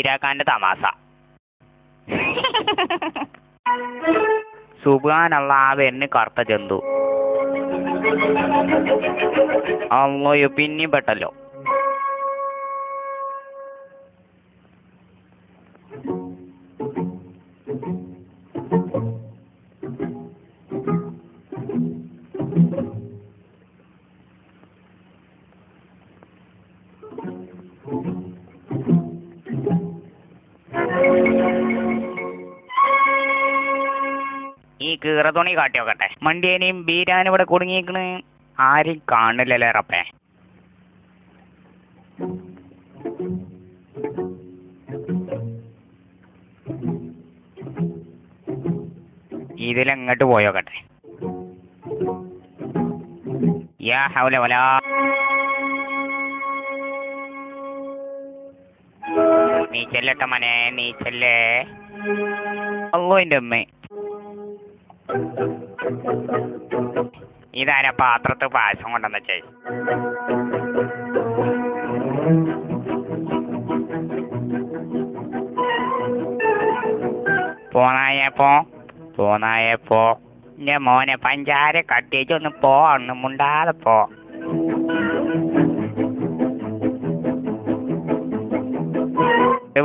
ബീരാക്കാന്റെ തമാശ. സുബ്ഹാനല്ലാ, വരുന്ന കറുത്ത ജന്തു. അള്ളയോ, പിന്നെയും പെട്ടല്ലോ. ഈ കീറ തുണി കാട്ടി നോക്കട്ടെ. മണ്ടിയേനെയും ബീരാനും ഇവിടെ കുടുങ്ങിയിരിക്കണ്. ആരും കാണില്ലല്ലേ റപ്പേ. ഇതിലെങ്ങോട്ട് പോയോക്കട്ടെ. യാ ഹൗല വലാ. നീ ചെല്ലട്ടെ മനെ, നീ ചെല്ലേ. അല്ലോ എൻ്റെ അമ്മ, ഇതാരാ പാത്രത്ത് പായസം കൊണ്ടെന്ന് വെച്ചേ? പോന്നായപ്പോ എന്റെ മോനെ പഞ്ചാര കട്ടിച്ചൊന്ന് ഒന്ന് മുണ്ടാതെ പോ.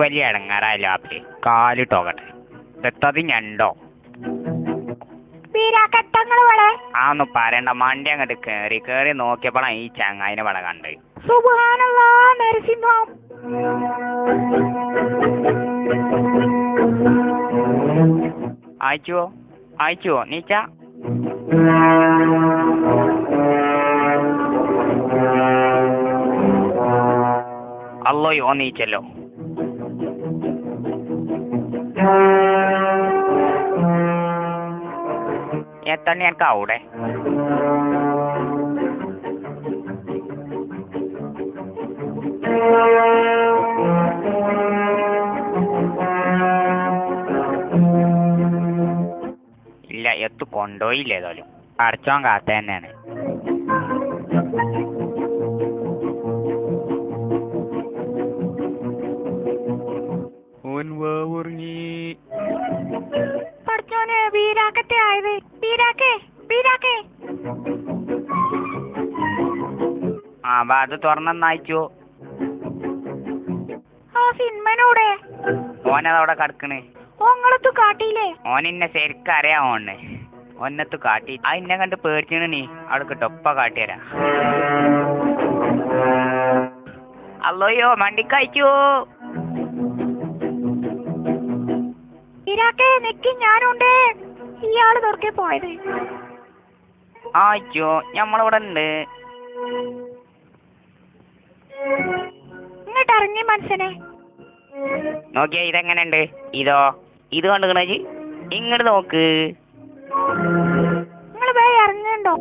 വലിയ ഇടങ്ങാറായല്ലോ ആപ്പി. കാലിട്ടോക്കട്ടെ. എത്തത് ഞണ്ടോ? ആ ഒന്ന് പറയണ്ട. മണ്ടി അങ്ങോട്ട് കേറി നോക്കിയപ്പോഴാണ് ഈ ചങ്ങായിനെ വള കണ്ട്. അയച്ചുവോ നീച്ച? അല്ലോയോ നീച്ചല്ലോ. എത്തണ്ണി എനിക്ക് അവിടെ ഇല്ല. എത്തു കൊണ്ടുപോയില്ല. ഏതായാലും അടച്ചോൻ കാത്ത തന്നെയാണ്. അത് തുറന്നയച്ചോ. ഓനതവിടെ കിടക്കണ്. ഓനെന്നെ ശരിക്കും അറിയാമോണ്. ഒന്നത്ത് കാട്ടി ഇന്നെ കണ്ട് പേടിച്ചു. നീ അവിടെ കിട്ടൊപ്പ കാട്ടിയരാ. അല്ലോയോ മണ്ടിക്കയച്ചോ. ഞാനുണ്ട്. ഇയാള് തുറക്കെ പോയത്. ആയിച്ചോ, ഞമ്മളിവിടെ ഉണ്ട്. ഇങ്ങോട്ട് ഇറങ്ങി മനുഷ്യനെ. നോക്കിയാ ഇതെങ്ങനെയുണ്ട്? ഇത് കണ്ടുകണേ. ഇങ്ങോട്ട് നോക്ക്. നിങ്ങൾ പോയി ഇറങ്ങണ്ടോ?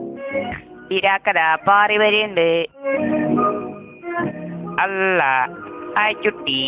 ഇരാക്കതാ പാറി വരെയുണ്ട്. അല്ല, ചുട്ടി.